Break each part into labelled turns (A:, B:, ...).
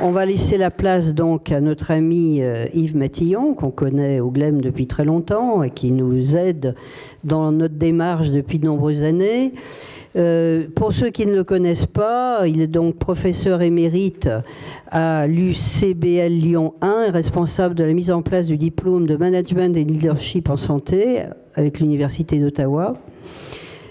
A: On va laisser la place donc à notre ami Yves Mathillon, qu'on connaît au GLEM depuis très longtemps et qui nous aide dans notre démarche depuis de nombreuses années. Pour ceux qui ne le connaissent pas, il est donc professeur émérite à l'UCBL Lyon 1 et responsable de la mise en place du diplôme de management et leadership en santé avec l'Université d'Ottawa.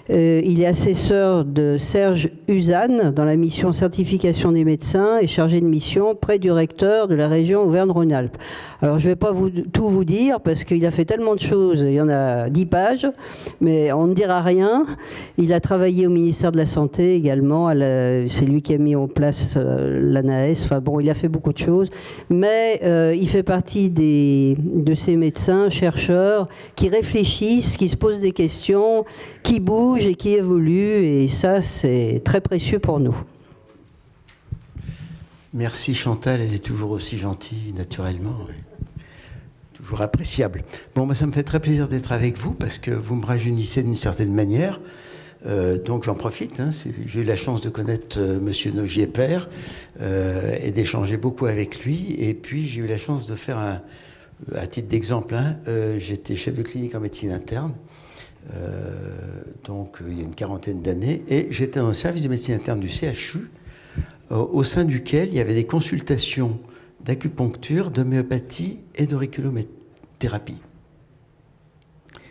A: Il est assesseur de Serge Uzanne dans la mission certification des médecins et chargé de mission près du recteur de la région Auvergne-Rhône-Alpes. Alors je ne vais pas tout vous dire parce qu'il a fait tellement de choses, il y en a 10 pages, mais on ne dira rien. Il a travaillé au ministère de la Santé également, c'est lui qui a mis en place l'ANAS, enfin bon, il a fait beaucoup de choses, mais il fait partie de ces médecins, chercheurs qui réfléchissent, qui se posent des questions, qui bougent et qui évoluent, et ça c'est très précieux pour nous.
B: Merci Chantal, elle est toujours aussi gentille naturellement, toujours appréciable. Bon, ça me fait très plaisir d'être avec vous parce que vous me rajeunissez d'une certaine manière, donc j'en profite. J'ai eu la chance de connaître Monsieur Nogier père et d'échanger beaucoup avec lui, et puis j'ai eu la chance de faire à titre d'exemple, j'étais chef de clinique en médecine interne. Donc il y a une quarantaine d'années, et j'étais dans le service de médecine interne du CHU, au sein duquel il y avait des consultations d'acupuncture, d'homéopathie et d'auriculothérapie.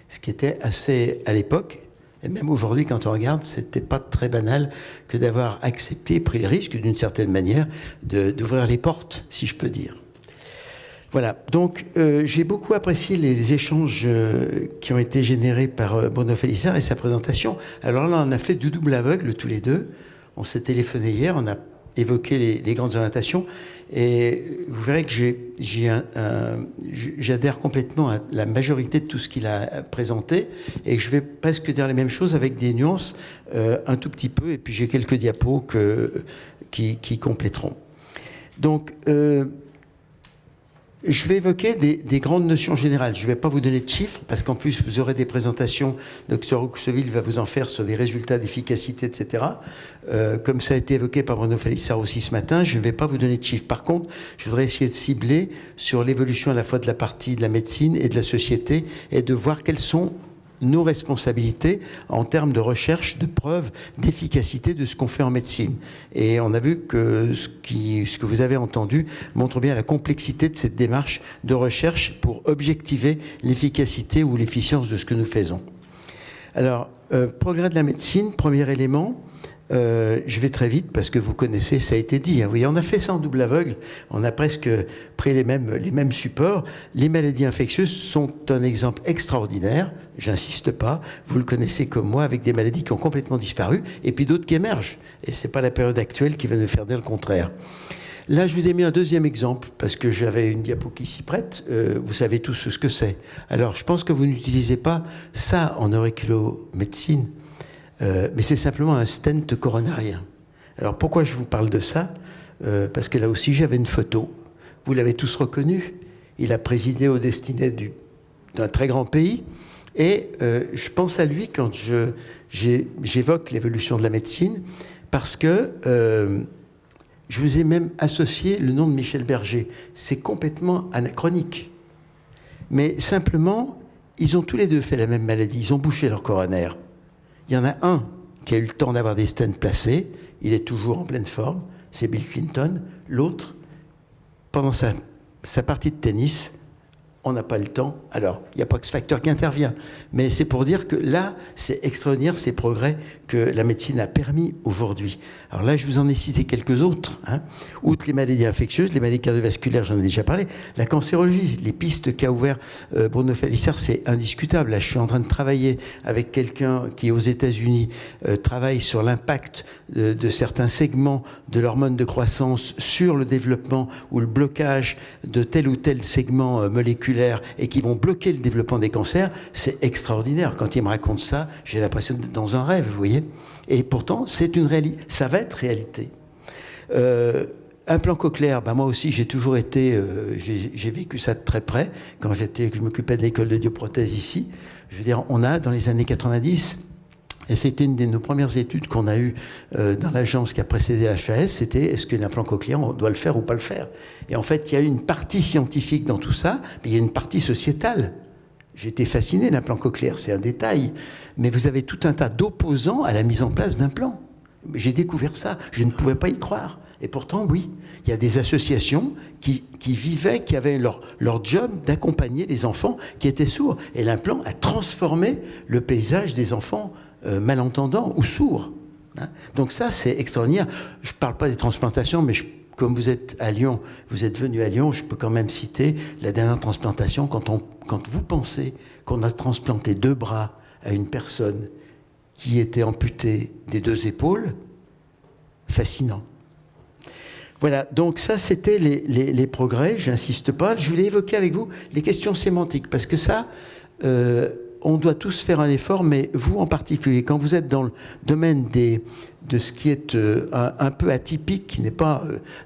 B: Ce qui était assez, à l'époque, et même aujourd'hui quand on regarde, c'était pas très banal que d'avoir accepté, pris le risque d'une certaine manière d'ouvrir les portes, si je peux dire. Voilà, donc j'ai beaucoup apprécié les échanges qui ont été générés par Bruno Félissard et sa présentation. Alors là, on a fait du double aveugle tous les deux. On s'est téléphoné hier, on a évoqué les grandes orientations, et vous verrez que j'adhère complètement à la majorité de tout ce qu'il a présenté, et que je vais presque dire les mêmes choses avec des nuances un tout petit peu, et puis j'ai quelques diapos qui compléteront. Donc, je vais évoquer des grandes notions générales. Je ne vais pas vous donner de chiffres, parce qu'en plus, vous aurez des présentations. Dr Rouxeville va vous en faire sur des résultats d'efficacité, etc. Comme ça a été évoqué par Bruno Félissard aussi ce matin, je ne vais pas vous donner de chiffres. Par contre, je voudrais essayer de cibler sur l'évolution à la fois de la partie de la médecine et de la société, et de voir quelles sont nos responsabilités en termes de recherche, de preuves, d'efficacité de ce qu'on fait en médecine. Et on a vu que ce que vous avez entendu montre bien la complexité de cette démarche de recherche pour objectiver l'efficacité ou l'efficience de ce que nous faisons. Alors, progrès de la médecine, premier élément. Je vais très vite parce que vous connaissez, ça a été dit. Oui, on a fait ça en double aveugle. On a presque pris les mêmes supports. Les maladies infectieuses sont un exemple extraordinaire. J'insiste pas. Vous le connaissez comme moi, avec des maladies qui ont complètement disparu et puis d'autres qui émergent. Et c'est pas la période actuelle qui va nous faire dire le contraire. Là, je vous ai mis un deuxième exemple parce que j'avais une diapo qui s'y prête. Vous savez tous ce que c'est. Alors, je pense que vous n'utilisez pas ça en auriculomédecine. Mais c'est simplement un stent coronarien. Alors pourquoi je vous parle de ça? Parce que là aussi j'avais une photo. Vous l'avez tous reconnu. Il a présidé aux destinées d'un très grand pays. Et je pense à lui quand j'évoque l'évolution de la médecine, parce que je vous ai même associé le nom de Michel Berger. C'est complètement anachronique. Mais simplement, ils ont tous les deux fait la même maladie. Ils ont bouché leur coronaire. Il y en a un qui a eu le temps d'avoir des stents placés, il est toujours en pleine forme, c'est Bill Clinton. L'autre, pendant sa partie de tennis, on n'a pas le temps. Alors, il n'y a pas que ce facteur qui intervient, mais c'est pour dire que là, c'est extraordinaire ces progrès que la médecine a permis aujourd'hui. Alors là, je vous en ai cité quelques autres. Outre les maladies infectieuses, les maladies cardiovasculaires, j'en ai déjà parlé, la cancérologie, les pistes qu'a ouvert Bruno Félissard, c'est indiscutable. Là, je suis en train de travailler avec quelqu'un qui, aux États-Unis, travaille sur l'impact de certains segments de l'hormone de croissance sur le développement ou le blocage de tel ou tel segment moléculaire, et qui vont bloquer le développement des cancers. C'est extraordinaire. Quand il me raconte ça, j'ai l'impression d'être dans un rêve, vous voyez. Et pourtant, c'est une réalité. Ça va être réalité. Implant cochléaire, moi aussi, j'ai toujours été... j'ai vécu ça de très près. Quand je m'occupais de l'école de dioprothèse ici, je veux dire, on a, dans les années 90, Et c'était une de nos premières études qu'on a eues dans l'agence qui a précédé l'HAS, c'était est-ce que l'implant cochléaire, on doit le faire ou pas le faire? Et en fait, il y a une partie scientifique dans tout ça, mais il y a une partie sociétale. J'ai été fasciné, l'implant cochléaire, c'est un détail, mais vous avez tout un tas d'opposants à la mise en place d'implants. J'ai découvert ça, je ne pouvais pas y croire. Et pourtant, oui, il y a des associations qui vivaient, qui avaient leur job d'accompagner les enfants qui étaient sourds. Et l'implant a transformé le paysage des enfants malentendants ou sourds. Hein. Donc ça, c'est extraordinaire. Je ne parle pas des transplantations, mais comme vous êtes à Lyon, vous êtes venu à Lyon, je peux quand même citer la dernière transplantation. Quand vous pensez qu'on a transplanté 2 bras à une personne qui était amputée des 2 épaules, fascinant. Voilà, donc ça, c'était les progrès, j'insiste pas. Je voulais évoquer avec vous les questions sémantiques, parce que ça, on doit tous faire un effort, mais vous en particulier, quand vous êtes dans le domaine de ce qui est un peu atypique, qui n'est pas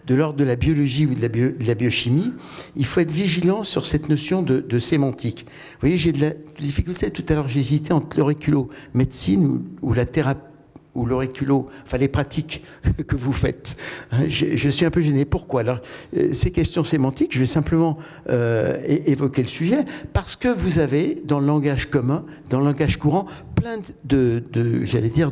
B: de l'ordre de la biologie ou de la biochimie, il faut être vigilant sur cette notion de sémantique. Vous voyez, j'ai de la difficulté, tout à l'heure j'hésitais entre l'auriculo-médecine ou la thérapie, ou l'auriculo, enfin les pratiques que vous faites. Je suis un peu gêné. Pourquoi? Alors, ces questions sémantiques, je vais simplement évoquer le sujet, parce que vous avez, dans le langage commun, dans le langage courant, plein j'allais dire,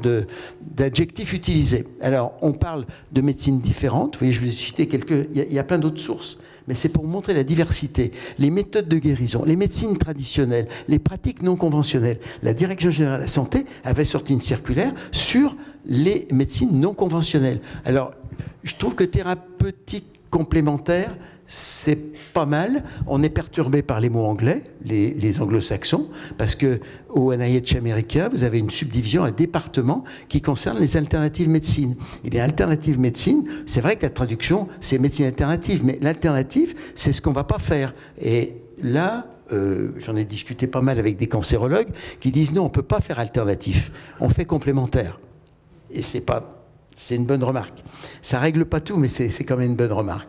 B: d'adjectifs utilisés. Alors, on parle de médecines différentes. Vous voyez, je vous ai cité quelques... Il y a plein d'autres sources. Mais c'est pour montrer la diversité, les méthodes de guérison, les médecines traditionnelles, les pratiques non conventionnelles. La Direction générale de la santé avait sorti une circulaire sur les médecines non conventionnelles. Alors, je trouve que thérapeutique complémentaire, c'est pas mal. On est perturbé par les mots anglais, les anglo-saxons, parce que au NIH américain, vous avez une subdivision, un département qui concerne les alternatives médecine. Eh bien, alternative médecine, c'est vrai que la traduction, c'est médecine alternative, mais l'alternative, c'est ce qu'on va pas faire. Et là, j'en ai discuté pas mal avec des cancérologues qui disent non, on peut pas faire alternatif, on fait complémentaire. Et c'est une bonne remarque. Ça règle pas tout, mais c'est quand même une bonne remarque.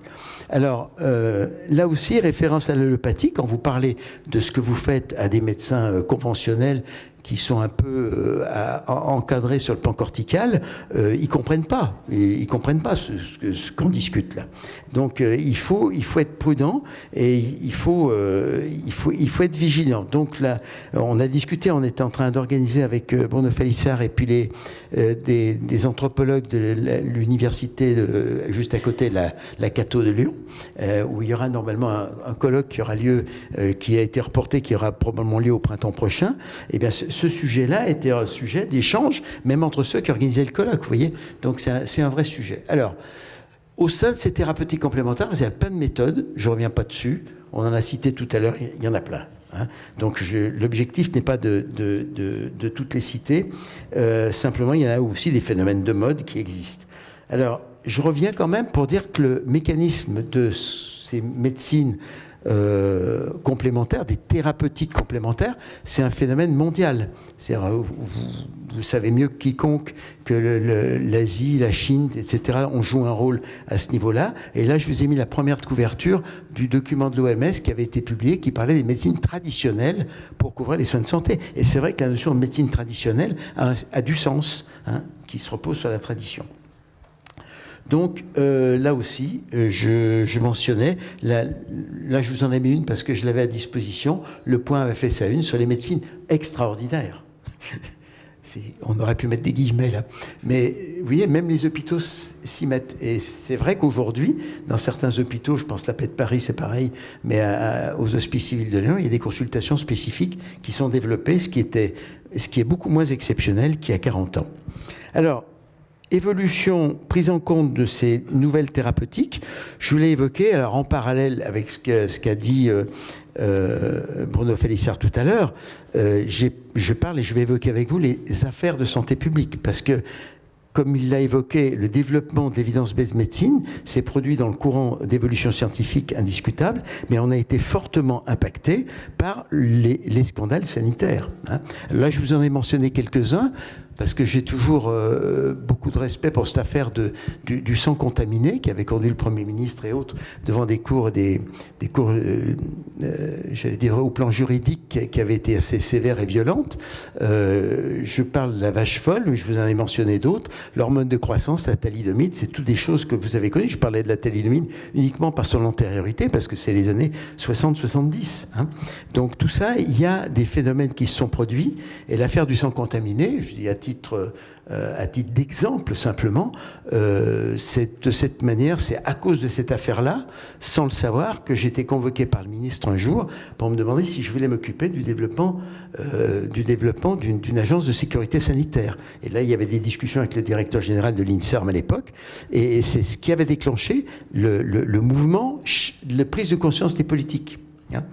B: Alors, là aussi, référence à l'allopathie, quand vous parlez de ce que vous faites à des médecins conventionnels qui sont un peu encadrés sur le plan cortical, ils comprennent pas. Ils comprennent pas ce qu'on discute là. Donc, il faut être prudent et il faut être vigilant. Donc là, on a discuté, on était en train d'organiser avec Bruno Falissard et puis des anthropologues de l'université juste à côté de la Cato de Lyon, où il y aura normalement un colloque qui aura lieu, qui a été reporté, qui aura probablement lieu au printemps prochain. Eh bien, ce sujet-là était un sujet d'échange, même entre ceux qui organisaient le colloque, vous voyez. Donc, c'est un vrai sujet. Alors, au sein de ces thérapeutiques complémentaires, vous avez plein de méthodes, je ne reviens pas dessus, on en a cité tout à l'heure, il y en a plein. Hein. Donc, l'objectif n'est pas de toutes les citer, simplement, il y en a aussi des phénomènes de mode qui existent. Alors, je reviens quand même pour dire que le mécanisme de ces médecines complémentaires, des thérapeutiques complémentaires, c'est un phénomène mondial. Vous savez mieux que quiconque que l'Asie, la Chine, etc. on joue un rôle à ce niveau-là. Et là, je vous ai mis la première couverture du document de l'OMS qui avait été publié, qui parlait des médecines traditionnelles pour couvrir les soins de santé. Et c'est vrai que la notion de médecine traditionnelle a du sens, hein, qui se repose sur la tradition. Donc, là aussi, je mentionnais, là je vous en ai mis une parce que je l'avais à disposition, Le Point avait fait sa une sur les médecines extraordinaires. On aurait pu mettre des guillemets là. Mais vous voyez, même les hôpitaux s'y mettent. Et c'est vrai qu'aujourd'hui, dans certains hôpitaux, je pense la Paix de Paris, c'est pareil, mais aux Hospices civils de Lyon, il y a des consultations spécifiques qui sont développées, ce qui est beaucoup moins exceptionnel qu'il y a 40 ans. Alors, évolution, prise en compte de ces nouvelles thérapeutiques, je voulais évoquer, alors en parallèle avec ce qu'a dit Bruno Falissard tout à l'heure, je parle et je vais évoquer avec vous les affaires de santé publique, parce que, comme il l'a évoqué, le développement de l'évidence-based médecine s'est produit dans le courant d'évolution scientifique indiscutable, mais on a été fortement impacté par les scandales sanitaires. Hein. Là, je vous en ai mentionné quelques-uns. parce que j'ai toujours beaucoup de respect pour cette affaire du sang contaminé qui avait conduit le Premier ministre et autres devant des cours, j'allais dire au plan juridique, qui avaient été assez sévères et violentes. Je parle de la vache folle, mais je vous en ai mentionné d'autres. L'hormone de croissance, la thalidomide, c'est toutes des choses que vous avez connues. Je parlais de la thalidomide uniquement par son antériorité, parce que c'est les années 60-70. Hein. Donc tout ça, il y a des phénomènes qui se sont produits, et l'affaire du sang contaminé, je dis à titre d'exemple simplement, c'est de cette manière, c'est à cause de cette affaire-là, sans le savoir, que j'ai été convoqué par le ministre un jour pour me demander si je voulais m'occuper du développement d'une agence de sécurité sanitaire. Et là, il y avait des discussions avec le directeur général de l'INSERM à l'époque, et c'est ce qui avait déclenché le mouvement, la prise de conscience des politiques. Hein.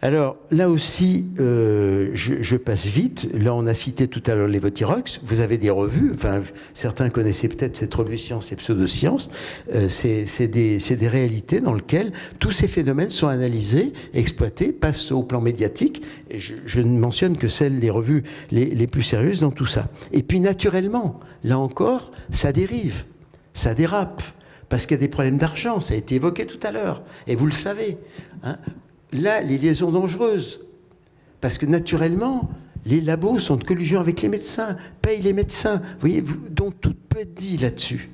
B: Alors, là aussi, je passe vite. Là, on a cité tout à l'heure Levothyrox. Vous avez des revues. Enfin, certains connaissaient peut-être cette revue Science et Pseudosciences. C'est des réalités dans lesquelles tous ces phénomènes sont analysés, exploités, passent au plan médiatique. Et je ne mentionne que les revues les plus sérieuses dans tout ça. Et puis, naturellement, là encore, ça dérive, ça dérape. Parce qu'il y a des problèmes d'argent. Ça a été évoqué tout à l'heure. Et vous le savez, hein. Là, les liaisons dangereuses, parce que naturellement, les labos sont de collusion avec les médecins, payent les médecins, vous voyez, donc tout peut être dit là-dessus.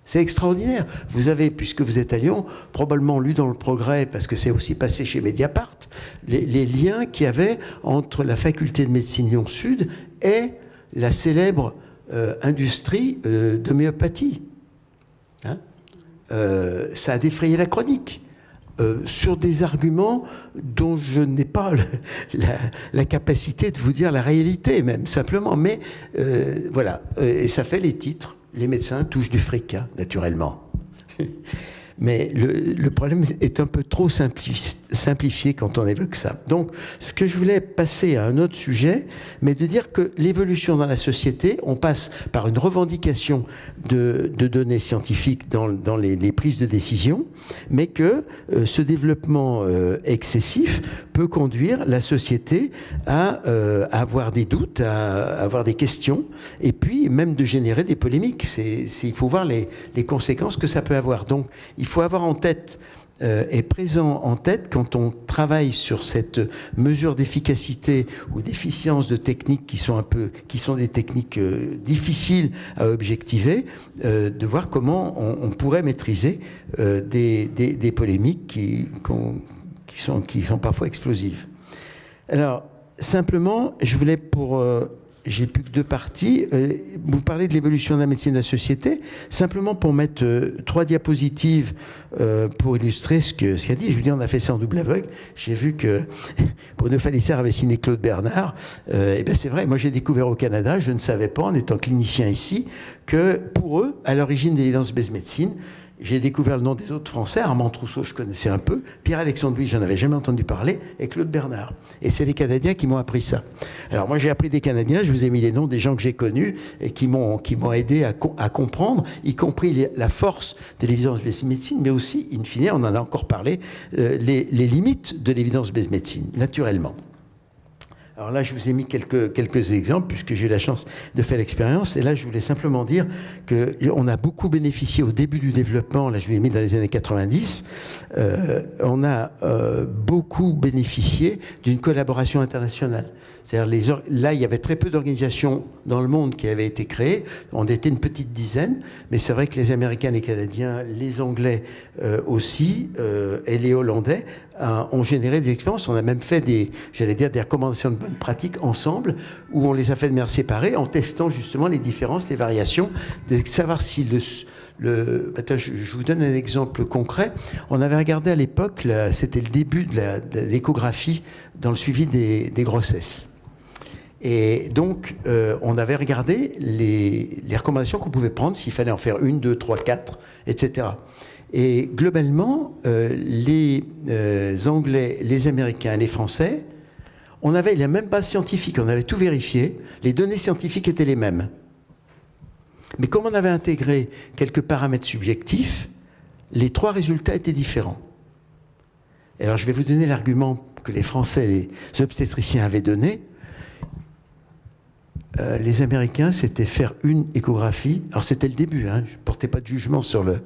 B: C'est extraordinaire. Vous avez, puisque vous êtes à Lyon, probablement lu dans le Progrès, parce que c'est aussi passé chez Mediapart, les liens qu'il y avait entre la faculté de médecine Lyon-Sud et la célèbre industrie d'homéopathie. Hein, ça a défrayé la chronique. Sur des arguments dont je n'ai pas la capacité de vous dire la réalité même, simplement. Mais voilà, et ça fait les titres. Les médecins touchent du fric, hein, naturellement. Mais le problème est un peu trop simplifié quand on évoque ça. Donc, ce que je voulais passer à un autre sujet, mais de dire que l'évolution dans la société, on passe par une revendication de données scientifiques dans les prises de décision, mais que ce développement excessif peut conduire la société à avoir des doutes, à avoir des questions, et puis même de générer des polémiques. Il faut voir les conséquences que ça peut avoir. Donc, il faut avoir en tête est présent en tête quand on travaille sur cette mesure d'efficacité ou d'efficience de techniques qui sont des techniques difficiles à objectiver, de voir comment on pourrait maîtriser des polémiques qui sont parfois explosives. Alors, simplement, je voulais j'ai plus que 2 parties. Vous parlez de l'évolution de la médecine de la société. Simplement pour mettre 3 diapositives pour illustrer ce qu'a dit. Je vous dis, on a fait ça en double aveugle. J'ai vu que Bruno Falissère avait signé Claude Bernard. Et bien c'est vrai, moi j'ai découvert au Canada, je ne savais pas, en étant clinicien ici, que pour eux, à l'origine de l'évidence-based médecine, j'ai découvert le nom des autres Français. Armand Trousseau, je connaissais un peu. Pierre-Alexandre Louis, j'en avais jamais entendu parler. Et Claude Bernard. Et c'est les Canadiens qui m'ont appris ça. Alors moi, j'ai appris des Canadiens. Je vous ai mis les noms des gens que j'ai connus et qui m'ont aidé à comprendre, y compris la force de l'évidence-based médecine, mais aussi, in fine, on en a encore parlé, les limites de l'évidence-based médecine, naturellement. Alors là, je vous ai mis quelques exemples, puisque j'ai eu la chance de faire l'expérience. Et là, je voulais simplement dire qu'on a beaucoup bénéficié au début du développement, là je vous l'ai mis dans les années 90, on a beaucoup bénéficié d'une collaboration internationale. C'est-à-dire, là, il y avait très peu d'organisations dans le monde qui avaient été créées. On était une petite dizaine, mais c'est vrai que les Américains, les Canadiens, les Anglais aussi, et les Hollandais ont généré des expériences. On a même fait des recommandations de bonnes pratiques ensemble, où on les a fait de manière séparée, en testant justement les différences, les variations, de savoir si attends, je vous donne un exemple concret. On avait regardé à l'époque, c'était le début de l'échographie dans le suivi des grossesses. Et donc, on avait regardé les recommandations qu'on pouvait prendre, s'il fallait en faire 1, 2, 3, 4, etc. Et globalement, les Anglais, les Américains, les Français, on avait la même base scientifique, on avait tout vérifié, les données scientifiques étaient les mêmes. Mais comme on avait intégré quelques paramètres subjectifs, les 3 résultats étaient différents. Et alors je vais vous donner l'argument que les Français, les obstétriciens avaient donné. les Américains, c'était faire une échographie. Alors c'était le début, hein, je ne portais pas de jugement sur le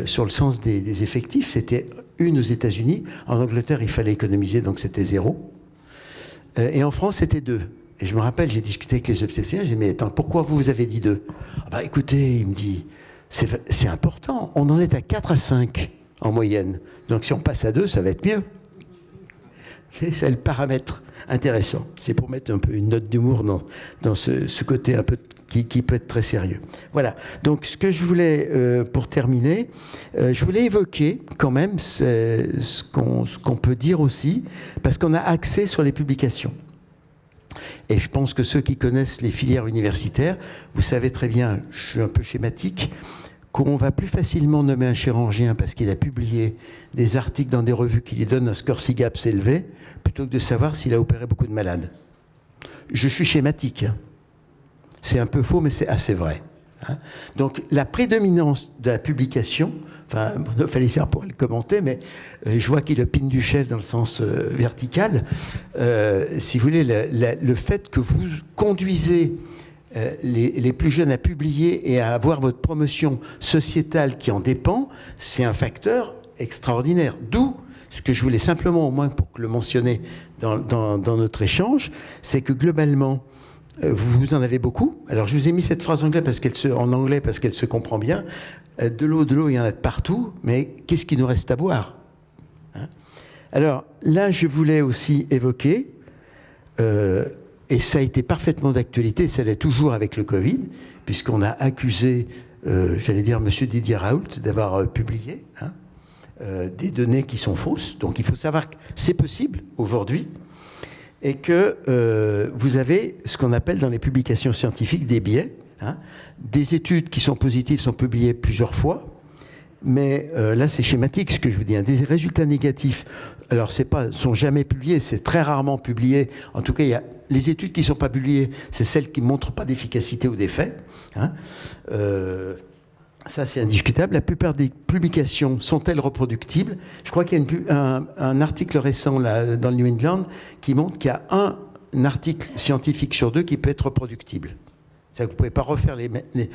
B: sens des effectifs. C'était une aux États-Unis. En Angleterre, il fallait économiser, donc c'était 0. Et en France, c'était 2. Et je me rappelle, j'ai discuté avec les obstétriciens, j'ai dit, mais attends, pourquoi vous avez dit 2? Ah bah écoutez, il me dit, c'est important, on en est à 4 à 5 en moyenne. Donc si on passe à 2, ça va être mieux. C'est le paramètre intéressant. C'est pour mettre un peu une note d'humour dans ce côté un peu qui peut être très sérieux. Voilà. Donc ce que je voulais, pour terminer, je voulais évoquer quand même ce qu'on peut dire aussi, parce qu'on a axé sur les publications. Et je pense que ceux qui connaissent les filières universitaires, vous savez très bien, je suis un peu schématique, qu'on va plus facilement nommer un chirurgien parce qu'il a publié des articles dans des revues qui lui donnent un score SIGAPS élevé, plutôt que de savoir s'il a opéré beaucoup de malades. Je suis schématique. Hein. C'est un peu faux, mais c'est assez vrai. Hein. Donc la prédominance de la publication, enfin, Bruno Falissard pourrait le commenter, mais je vois qu'il opine du chef dans le sens vertical. Si vous voulez, le fait que vous conduisez les plus jeunes à publier et à avoir votre promotion sociétale qui en dépend, c'est un facteur extraordinaire. D'où ce que je voulais simplement, au moins pour le mentionner dans notre échange, c'est que globalement, vous en avez beaucoup. Alors je vous ai mis cette phrase en anglais parce qu'elle se comprend bien. De l'eau, il y en a de partout, mais qu'est-ce qu'il nous reste à boire, hein? Alors là, je voulais aussi évoquer... et ça a été parfaitement d'actualité, ça l'est toujours avec le Covid, puisqu'on a accusé, j'allais dire, M. Didier Raoult d'avoir publié des données qui sont fausses. Donc il faut savoir que c'est possible aujourd'hui, et que vous avez ce qu'on appelle dans les publications scientifiques des biais. Hein, des études qui sont positives sont publiées plusieurs fois, mais là c'est schématique ce que je vous dis. Hein, des résultats négatifs, alors sont jamais publiés, c'est très rarement publié. En tout cas, il y a les études qui ne sont pas publiées, c'est celles qui ne montrent pas d'efficacité ou d'effet. Hein. Ça, c'est indiscutable. La plupart des publications sont-elles reproductibles? Je crois qu'il y a un article récent là, dans le New England qui montre qu'il y a un article scientifique sur 2 qui peut être reproductible. C'est-à-dire que vous ne pouvez pas refaire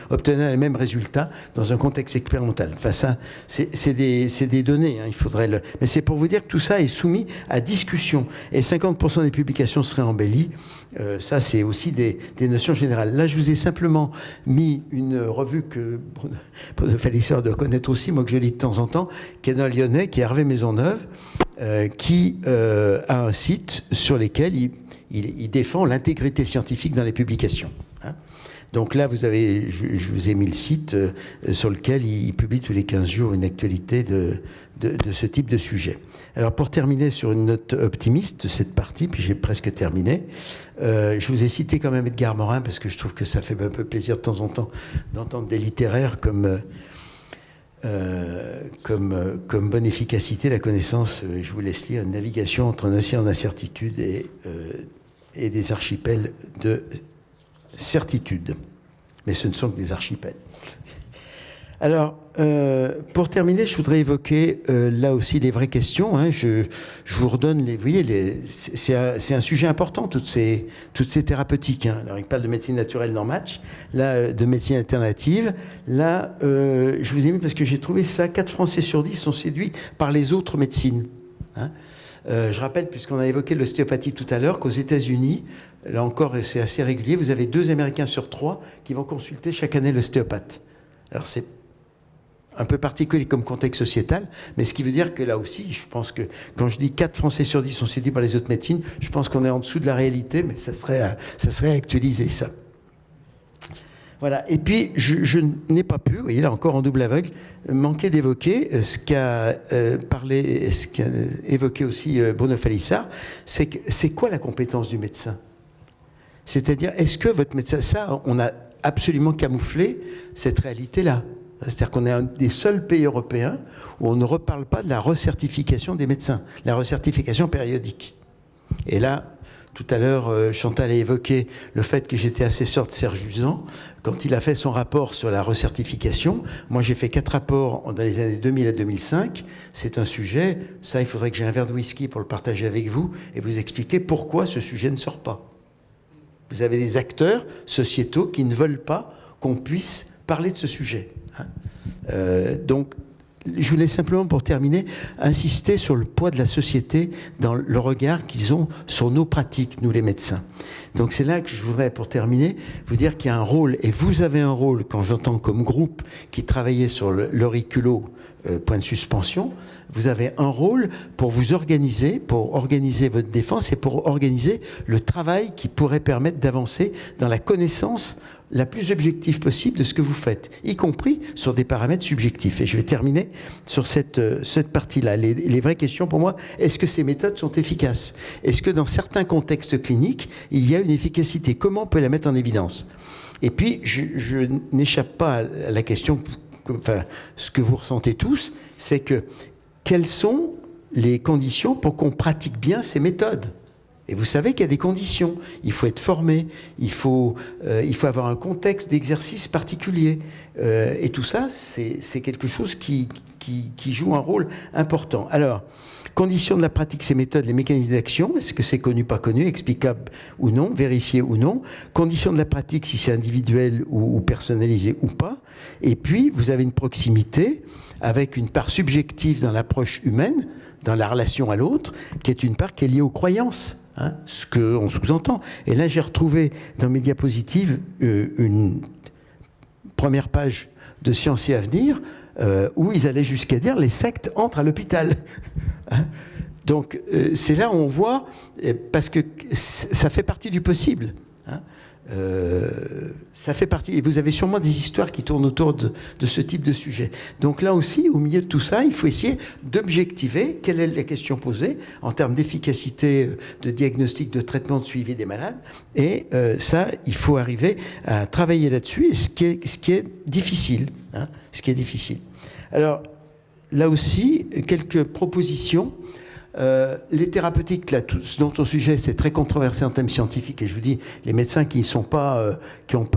B: obtenir les mêmes résultats dans un contexte expérimental. Enfin, ça, c'est des données. Hein, il faudrait mais c'est pour vous dire que tout ça est soumis à discussion. Et 50% des publications seraient embellies. Ça, c'est aussi des notions générales. Là, je vous ai simplement mis une revue que Bruno Falissard doit connaître aussi, moi que je lis de temps en temps, qui est d'un Lyonnais, qui est Hervé Maisonneuve, qui a un site sur lequel il défend l'intégrité scientifique dans les publications. Hein. Donc là, je vous ai mis le site sur lequel il publie tous les 15 jours une actualité de ce type de sujet. Alors pour terminer sur une note optimiste, cette partie, puis j'ai presque terminé, je vous ai cité quand même Edgar Morin, parce que je trouve que ça fait un peu plaisir de temps en temps d'entendre des littéraires comme bonne efficacité, la connaissance, je vous laisse lire, une navigation entre un océan d'incertitude et des archipels de certitude. Mais ce ne sont que des archipels. Alors, pour terminer, je voudrais évoquer là aussi les vraies questions. Hein. Je vous redonne vous voyez, c'est un sujet important, toutes ces thérapeutiques. Hein. Alors, il parle de médecine naturelle dans Match, là, de médecine alternative. Là, je vous ai mis parce que j'ai trouvé ça, 4 Français sur 10 sont séduits par les autres médecines. Hein. Je rappelle, puisqu'on a évoqué l'ostéopathie tout à l'heure, qu'aux États-Unis, là encore, c'est assez régulier, vous avez 2 Américains sur 3 qui vont consulter chaque année l'ostéopathe. Alors, c'est un peu particulier comme contexte sociétal, mais ce qui veut dire que là aussi, je pense que quand je dis 4 Français sur 10 sont séduits par les autres médecines, je pense qu'on est en dessous de la réalité, mais ça serait actualisé, ça. Voilà. Et puis, je n'ai pas pu, vous voyez là encore en double aveugle, manquer d'évoquer ce qu'a évoqué aussi Bruno Falissard, c'est quoi la compétence du médecin? C'est-à-dire, est-ce que votre médecin... Ça, on a absolument camouflé cette réalité-là. C'est-à-dire qu'on est un des seuls pays européens où on ne reparle pas de la recertification des médecins, la recertification périodique. Et là, tout à l'heure, Chantal a évoqué le fait que j'étais assesseur de Serge Usan. Quand il a fait son rapport sur la recertification, moi j'ai fait 4 rapports dans les années 2000 à 2005. C'est un sujet, ça il faudrait que j'ai un verre de whisky pour le partager avec vous et vous expliquer pourquoi ce sujet ne sort pas. Vous avez des acteurs sociétaux qui ne veulent pas qu'on puisse parler de ce sujet. Donc, je voulais simplement, pour terminer, insister sur le poids de la société dans le regard qu'ils ont sur nos pratiques, nous les médecins. Donc c'est là que je voudrais, pour terminer, vous dire qu'il y a un rôle, et vous avez un rôle, quand j'entends comme groupe qui travaillait sur l'auriculo, point de suspension, vous avez un rôle pour vous organiser, pour organiser votre défense et pour organiser le travail qui pourrait permettre d'avancer dans la connaissance la plus objective possible de ce que vous faites, y compris sur des paramètres subjectifs. Et je vais terminer sur cette partie-là. Les vraies questions pour moi, est-ce que ces méthodes sont efficaces? Est-ce que dans certains contextes cliniques, il y a une efficacité? Comment on peut la mettre en évidence? Et puis, je n'échappe pas à la question, enfin, ce que vous ressentez tous, c'est que quelles sont les conditions pour qu'on pratique bien ces méthodes? Et vous savez qu'il y a des conditions. Il faut être formé, il faut avoir un contexte d'exercice particulier. Et tout ça, c'est quelque chose qui joue un rôle important. Alors, conditions de la pratique, ces méthodes, les mécanismes d'action, est-ce que c'est connu, pas connu, explicable ou non, vérifié ou non? Conditions de la pratique, si c'est individuel ou personnalisé ou pas. Et puis, vous avez une proximité avec une part subjective dans l'approche humaine, dans la relation à l'autre, qui est une part qui est liée aux croyances. Ce qu'on sous-entend. Et là, j'ai retrouvé dans mes diapositives une première page de Science et Avenir où ils allaient jusqu'à dire les sectes entrent à l'hôpital. Donc, c'est là où on voit, parce que ça fait partie du possible. Ça fait partie, et vous avez sûrement des histoires qui tournent autour de ce type de sujet. Donc là aussi, au milieu de tout ça, il faut essayer d'objectiver quelle est la question posée en termes d'efficacité de diagnostic, de traitement, de suivi des malades. Et ça, il faut arriver à travailler là-dessus, et ce qui est difficile. Ce qui est difficile. Alors, là aussi, quelques propositions. Les thérapeutiques, là, dont au sujet, c'est très controversé en termes scientifiques, et je vous dis, les médecins qui n'ont pas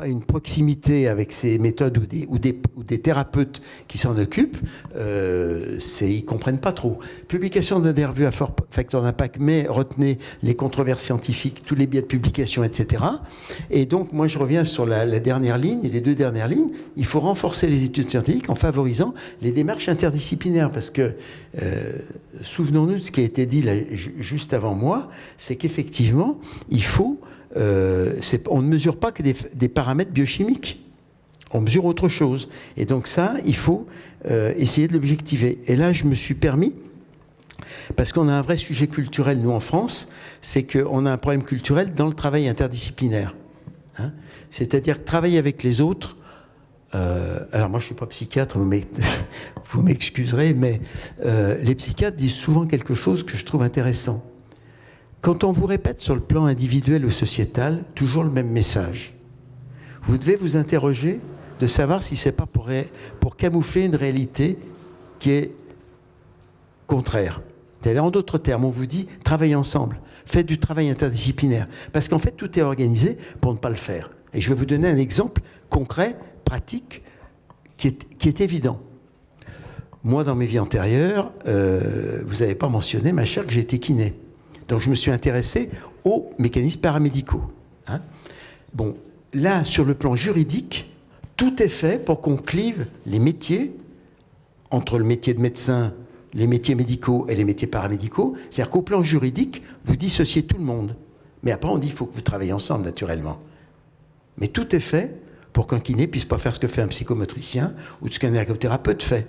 B: une proximité avec ces méthodes ou des thérapeutes qui s'en occupent, ils comprennent pas trop. Publication d'un revue à fort facteur d'impact, mais retenez les controverses scientifiques, tous les biais de publication, etc. Et donc, moi, je reviens sur la dernière ligne, les deux dernières lignes. Il faut renforcer les études scientifiques en favorisant les démarches interdisciplinaires, parce que souvenons-nous de ce qui a été dit là, juste avant moi, c'est qu'effectivement, il faut... on ne mesure pas que des paramètres biochimiques. On mesure autre chose. Et donc ça, il faut essayer de l'objectiver. Et là, je me suis permis, parce qu'on a un vrai sujet culturel, nous, en France, c'est qu'on a un problème culturel dans le travail interdisciplinaire. C'est-à-dire que travailler avec les autres... alors moi je ne suis pas psychiatre, vous m'excuserez, mais les psychiatres disent souvent quelque chose que je trouve intéressant. Quand on vous répète sur le plan individuel ou sociétal toujours le même message, vous devez vous interroger de savoir si ce n'est pas pour camoufler une réalité qui est contraire. En d'autres termes, on vous dit travaillez ensemble, faites du travail interdisciplinaire, parce qu'en fait tout est organisé pour ne pas le faire. Et je vais vous donner un exemple concret, pratique, qui est évident. Moi, dans mes vies antérieures, vous n'avez pas mentionné, ma chère, que j'étais kiné. Donc, je me suis intéressé aux mécanismes paramédicaux. Bon, là, sur le plan juridique, tout est fait pour qu'on clive les métiers entre le métier de médecin, les métiers médicaux et les métiers paramédicaux. C'est-à-dire qu'au plan juridique, vous dissociez tout le monde. Mais après, on dit qu'il faut que vous travaillez ensemble, naturellement. Mais tout est fait pour qu'un kiné ne puisse pas faire ce que fait un psychomotricien ou ce qu'un ergothérapeute fait.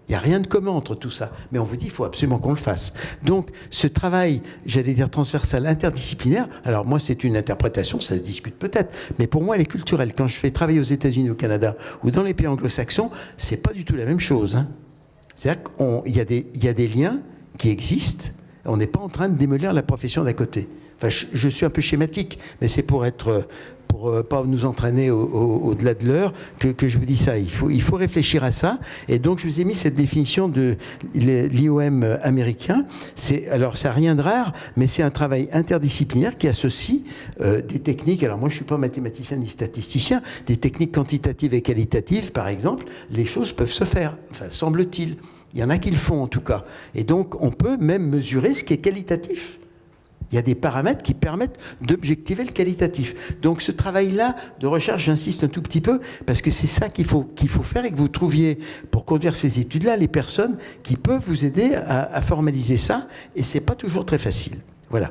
B: Il n'y a rien de commun entre tout ça. Mais on vous dit qu'il faut absolument qu'on le fasse. Donc, ce travail, j'allais dire transversal, interdisciplinaire, alors moi, c'est une interprétation, ça se discute peut-être, mais pour moi, elle est culturelle. Quand je fais travailler aux États-Unis, au Canada ou dans les pays anglo-saxons, c'est pas du tout la même chose. C'est-à-dire qu'il y a des liens qui existent. On n'est pas en train de démolir la profession d'à côté. Enfin, je suis un peu schématique, mais c'est pour pas nous entraîner au-delà de l'heure que je vous dis ça. Il faut réfléchir à ça. Et donc, je vous ai mis cette définition de l'IOM américain. Alors, ça n'a rien de rare, mais c'est un travail interdisciplinaire qui associe des techniques. Alors, moi, je ne suis pas mathématicien ni statisticien. Des techniques quantitatives et qualitatives, par exemple, les choses peuvent se faire. Enfin, semble-t-il. Il y en a qui le font, en tout cas. Et donc, on peut même mesurer ce qui est qualitatif. Il y a des paramètres qui permettent d'objectiver le qualitatif. Donc ce travail-là de recherche, j'insiste un tout petit peu, parce que c'est ça qu'il faut faire et que vous trouviez, pour conduire ces études-là, les personnes qui peuvent vous aider à formaliser ça, et c'est pas toujours très facile. Voilà.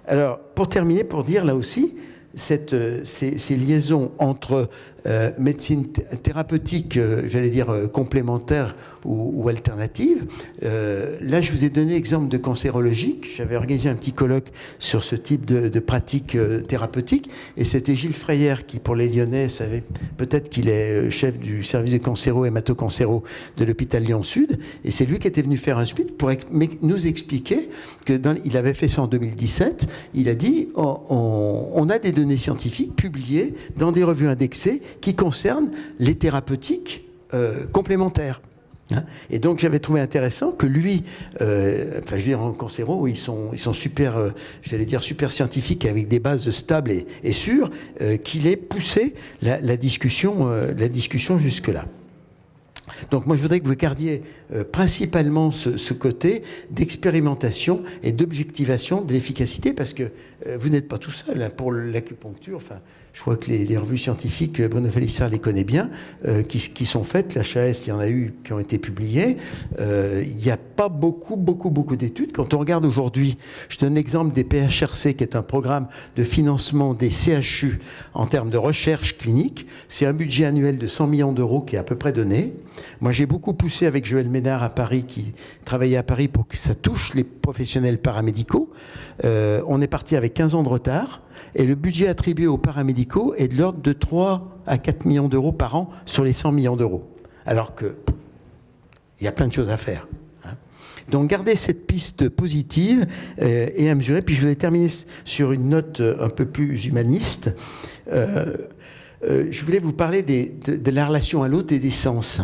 B: Alors, pour terminer, pour dire là aussi, ces liaisons entre médecine thérapeutique, j'allais dire complémentaire ou alternative. Là, je vous ai donné l'exemple de cancérologique. J'avais organisé un petit colloque sur ce type de pratique thérapeutique, et c'était Gilles Freyer qui, pour les Lyonnais, savait peut-être qu'il est chef du service de cancéro-hématocancéro de l'hôpital Lyon-Sud, et c'est lui qui était venu faire un suite pour nous expliquer que il avait fait ça en 2017. Il a dit on a des données scientifiques publiées dans des revues indexées qui concernent les thérapeutiques complémentaires. Et donc j'avais trouvé intéressant que lui, je veux dire en cancéro, ils sont super, j'allais dire super scientifiques avec des bases stables et sûres, qu'il ait poussé la discussion jusque-là. Donc moi je voudrais que vous gardiez principalement ce côté d'expérimentation et d'objectivation de l'efficacité, parce que vous n'êtes pas tout seul hein, pour l'acupuncture. Enfin, je crois que les revues scientifiques, Bruno Félissard les connaît bien, qui sont faites. L'HAS, il y en a eu qui ont été publiées. Il n'y a pas beaucoup d'études. Quand on regarde aujourd'hui, je donne l'exemple des PHRC, qui est un programme de financement des CHU en termes de recherche clinique. C'est un budget annuel de 100 millions d'euros qui est à peu près donné. Moi, j'ai beaucoup poussé avec Joël Ménard à Paris, qui travaillait à Paris, pour que ça touche les professionnels paramédicaux. On est parti avec 15 ans de retard. Et le budget attribué aux paramédicaux est de l'ordre de 3 à 4 millions d'euros par an sur les 100 millions d'euros. Alors qu'il y a plein de choses à faire. Donc gardez cette piste positive et à mesurer. Puis je voulais terminer sur une note un peu plus humaniste. Je voulais vous parler de la relation à l'autre et des sens.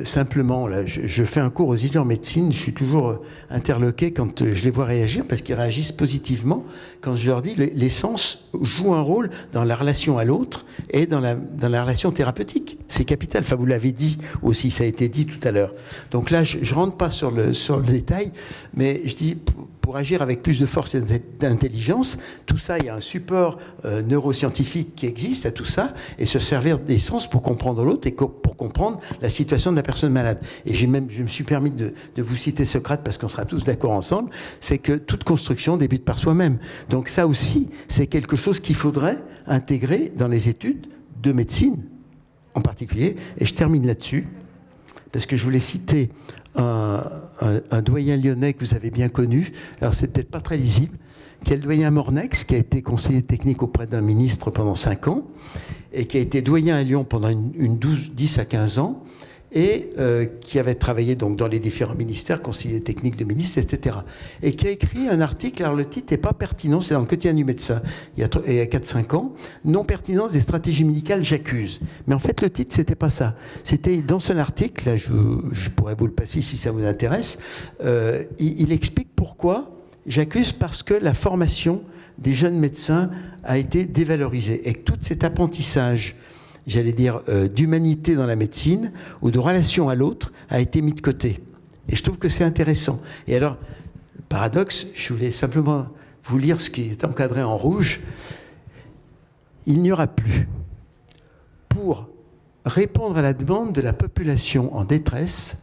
B: Simplement, là, je fais un cours aux étudiants en médecine, je suis toujours interloqué quand je les vois réagir, parce qu'ils réagissent positivement quand je leur dis les sens jouent un rôle dans la relation à l'autre et dans la relation thérapeutique. C'est capital, enfin vous l'avez dit aussi, ça a été dit tout à l'heure. Donc là, je ne rentre pas sur le détail, mais je dis, pour agir avec plus de force et d'intelligence, tout ça, il y a un support neuroscientifique qui existe à tout ça, et se servir des sens pour comprendre l'autre et pour comprendre la situation de la personne malade. Et je me suis permis de vous citer Socrate, parce qu'on sera tous d'accord ensemble, c'est que toute construction débute par soi-même. Donc ça aussi, c'est quelque chose qu'il faudrait intégrer dans les études de médecine en particulier. Et je termine là-dessus, parce que je voulais citer un doyen lyonnais que vous avez bien connu, alors c'est peut-être pas très lisible, qui est le doyen Mornex, qui a été conseiller technique auprès d'un ministre pendant 5 ans, et qui a été doyen à Lyon pendant 10 à 15 ans, et qui avait travaillé donc dans les différents ministères, conseiller technique de ministre, etc. Et qui a écrit un article, alors le titre n'est pas pertinent, c'est dans le Quotidien du médecin, il y a 4-5 ans, Non-pertinence des stratégies médicales, j'accuse. Mais en fait, le titre, c'était pas ça. C'était dans son article, là, je pourrais vous le passer si ça vous intéresse, il explique pourquoi j'accuse, parce que la formation des jeunes médecins a été dévalorisée, et que tout cet apprentissage, j'allais dire, d'humanité dans la médecine ou de relation à l'autre a été mis de côté. Et je trouve que c'est intéressant. Et alors, le paradoxe, je voulais simplement vous lire ce qui est encadré en rouge. Il n'y aura plus, pour répondre à la demande de la population en détresse,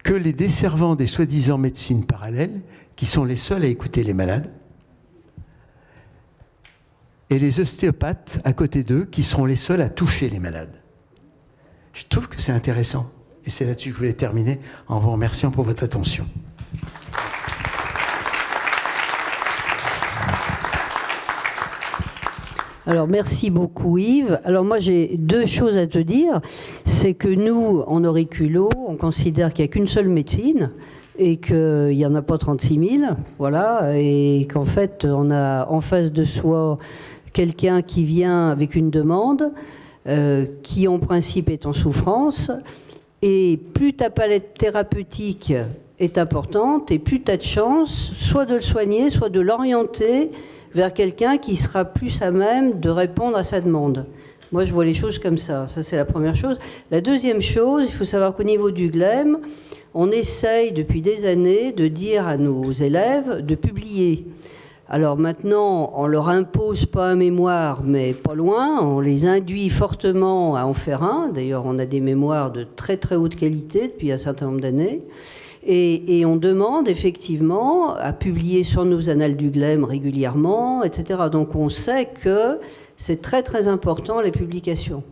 B: que les desservants des soi-disant médecines parallèles, qui sont les seuls à écouter les malades, et les ostéopathes à côté d'eux, qui seront les seuls à toucher les malades. Je trouve que c'est intéressant. Et c'est là-dessus que je voulais terminer, en vous remerciant pour votre attention.
A: Alors, merci beaucoup Yves. Alors moi, j'ai 2 choses à te dire. C'est que nous, en auriculo, on considère qu'il n'y a qu'une seule médecine, et qu'il n'y en a pas 36 000, voilà, et qu'en fait, on a en face de soi quelqu'un qui vient avec une demande, qui en principe est en souffrance, et plus ta palette thérapeutique est importante, et plus tu as de chance, soit de le soigner, soit de l'orienter vers quelqu'un qui sera plus à même de répondre à sa demande. Moi, je vois les choses comme ça. Ça, c'est la première chose. La deuxième chose, il faut savoir qu'au niveau du GLEM, on essaye depuis des années de dire à nos élèves de publier. Alors maintenant, on leur impose pas un mémoire, mais pas loin. On les induit fortement à en faire un. D'ailleurs, on a des mémoires de très très haute qualité depuis un certain nombre d'années. Et on demande effectivement à publier sur nos annales du GLEM régulièrement, etc. Donc on sait que c'est très très important les publications.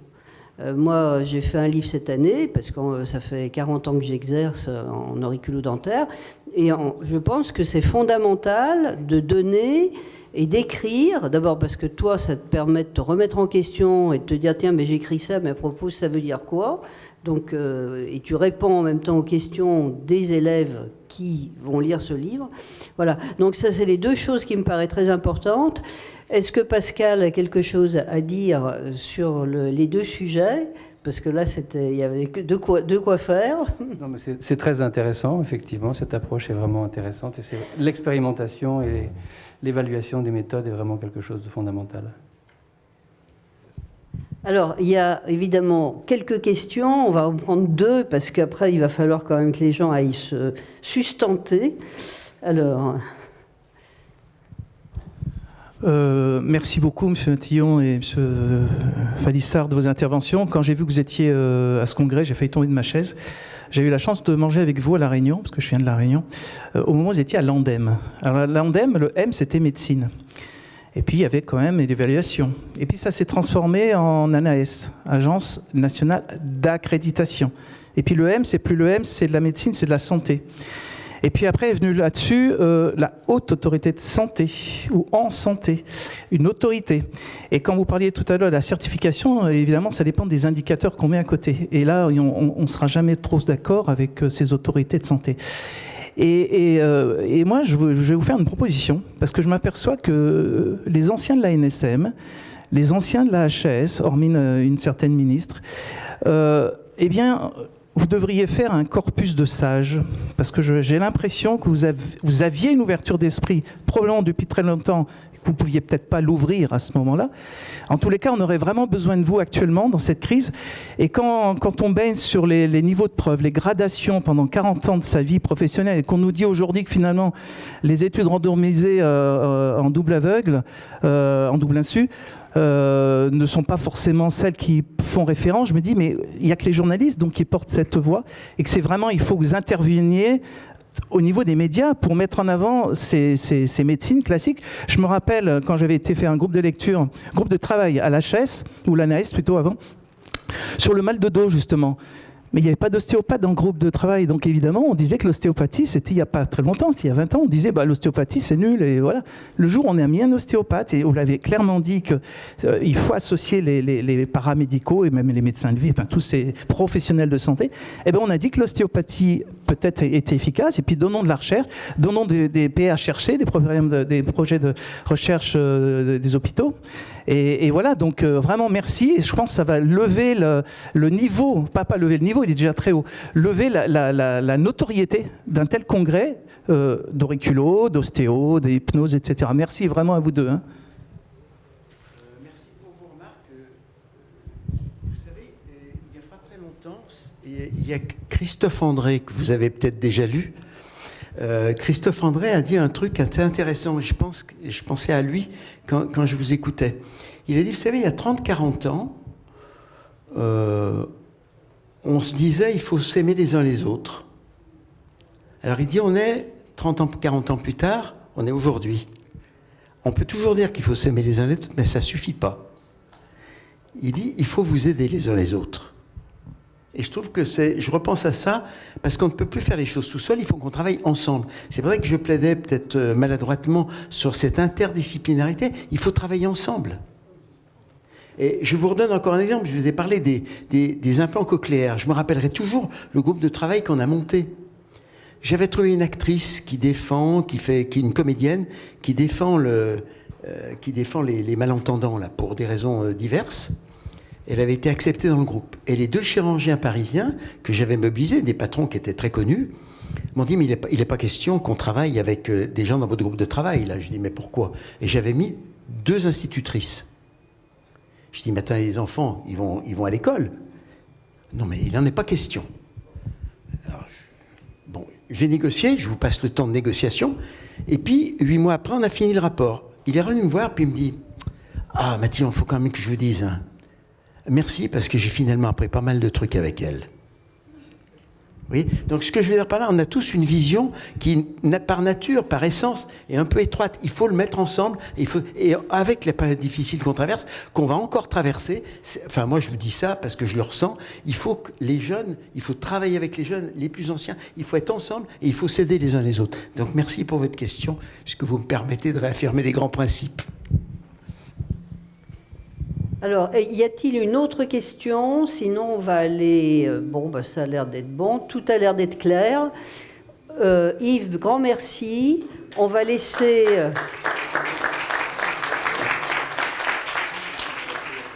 A: Moi, j'ai fait un livre cette année, parce que ça fait 40 ans que j'exerce en auriculo-dentaire, et je pense que c'est fondamental de donner et d'écrire, d'abord parce que toi, ça te permet de te remettre en question et de te dire, tiens, mais j'écris ça, mais à propos, ça veut dire quoi ? Donc, et tu réponds en même temps aux questions des élèves qui vont lire ce livre. Voilà, donc ça, c'est les deux choses qui me paraissent très importantes. Est-ce que Pascal a quelque chose à dire sur les deux sujets ? Parce que là, il y avait de quoi faire.
C: Non, mais c'est très intéressant, effectivement. Cette approche est vraiment intéressante. Et l'expérimentation et l'évaluation des méthodes est vraiment quelque chose de fondamental.
A: Alors, il y a évidemment quelques questions. On va en prendre deux, parce qu'après, il va falloir quand même que les gens aillent se sustenter. Alors...
D: merci beaucoup, M. Matillon et M. Falissard, de vos interventions. Quand j'ai vu que vous étiez à ce congrès, j'ai failli tomber de ma chaise. J'ai eu la chance de manger avec vous à La Réunion, parce que je viens de La Réunion, au moment où vous étiez à l'ANDEM. Alors l'ANDEM, le M, c'était médecine. Et puis il y avait quand même l'évaluation. Et puis ça s'est transformé en ANAS, Agence nationale d'accréditation. Et puis le M, c'est plus le M, c'est de la médecine, c'est de la santé. Et puis après est venue là-dessus la haute autorité de santé, ou en santé, une autorité. Et quand vous parliez tout à l'heure de la certification, évidemment, ça dépend des indicateurs qu'on met à côté. Et là, on ne sera jamais trop d'accord avec ces autorités de santé. Et moi, je vais vous faire une proposition, parce que je m'aperçois que les anciens de la NSM, les anciens de la HAS, hormis une certaine ministre, eh bien... vous devriez faire un corpus de sages, parce que j'ai l'impression que vous aviez une ouverture d'esprit, probablement depuis très longtemps, que vous ne pouviez peut-être pas l'ouvrir à ce moment-là. En tous les cas, on aurait vraiment besoin de vous actuellement dans cette crise. Et quand on baigne sur les niveaux de preuve, les gradations pendant 40 ans de sa vie professionnelle, et qu'on nous dit aujourd'hui que finalement les études randomisées en double aveugle, en double insu, ne sont pas forcément celles qui font référence, je me dis, mais il n'y a que les journalistes donc, qui portent cette voix, et que c'est vraiment, il faut que vous interveniez au niveau des médias pour mettre en avant ces médecines classiques. Je me rappelle, quand j'avais été faire un groupe de lecture, groupe de travail à l'HS, ou l'ANAS plutôt avant, sur le mal de dos justement. Mais il n'y avait pas d'ostéopathe dans le groupe de travail. Donc évidemment, on disait que l'ostéopathie, c'était il n'y a pas très longtemps, il y a 20 ans, on disait bah, l'ostéopathie, c'est nul. Et voilà. Le jour où on a mis un ostéopathe, et on l'avait clairement dit qu'il faut associer les paramédicaux et même les médecins de vie, enfin tous ces professionnels de santé, eh ben, on a dit que l'ostéopathie peut-être était efficace. Et puis donnons de la recherche, donnons des PHRC, des projets de recherche des hôpitaux. Et voilà, donc vraiment merci. Et je pense que ça va lever le niveau, pas lever le niveau, il est déjà très haut, lever la notoriété d'un tel congrès d'auriculo, d'ostéo, d'hypnose, etc. Merci vraiment à vous deux. Hein.
B: Merci pour vos remarques. Vous savez, il n'y a pas très longtemps, il y a Christophe André, que vous avez peut-être déjà lu. Christophe André a dit un truc assez intéressant. Je pensais à lui quand je vous écoutais. Il a dit, vous savez, il y a 30-40 ans, on se disait, il faut s'aimer les uns les autres. Alors il dit, on est 30 ans, 40 ans plus tard, on est aujourd'hui. On peut toujours dire qu'il faut s'aimer les uns les autres, mais ça ne suffit pas. Il dit, il faut vous aider les uns les autres. Et je trouve que je repense à ça, parce qu'on ne peut plus faire les choses tout seul, il faut qu'on travaille ensemble. C'est vrai que je plaidais peut-être maladroitement sur cette interdisciplinarité, il faut travailler ensemble. Et je vous redonne encore un exemple, je vous ai parlé des implants cochléaires. Je me rappellerai toujours le groupe de travail qu'on a monté. J'avais trouvé une actrice qui est une comédienne, qui défend les malentendants là, pour des raisons diverses. Elle avait été acceptée dans le groupe. Et les deux chirurgiens parisiens que j'avais mobilisés, des patrons qui étaient très connus, m'ont dit, mais il n'est pas question qu'on travaille avec des gens dans votre groupe de travail. Là. Je dis, mais pourquoi ? Et j'avais mis 2 institutrices. Je dis, mais attendez, les enfants, ils vont à l'école. Non, mais il n'en est pas question. Alors, bon, j'ai négocié, je vous passe le temps de négociation. Et puis, 8 mois après, on a fini le rapport. Il est revenu me voir, puis il me dit, ah, Mathilde, il faut quand même que je vous dise, hein, merci, parce que j'ai finalement appris pas mal de trucs avec elle. Oui. Donc, ce que je veux dire par là, on a tous une vision qui, par nature, par essence, est un peu étroite. Il faut le mettre ensemble. Et avec les périodes difficiles qu'on traverse, qu'on va encore traverser, enfin, moi, je vous dis ça parce que je le ressens, il faut que les jeunes, il faut travailler avec les jeunes, les plus anciens, il faut être ensemble et il faut s'aider les uns les autres. Donc, merci pour votre question, puisque vous me permettez de réaffirmer les grands principes.
A: Alors, y a-t-il une autre question? Sinon, on va aller... ça a l'air d'être bon. Tout a l'air d'être clair. Yves, grand merci. On va laisser...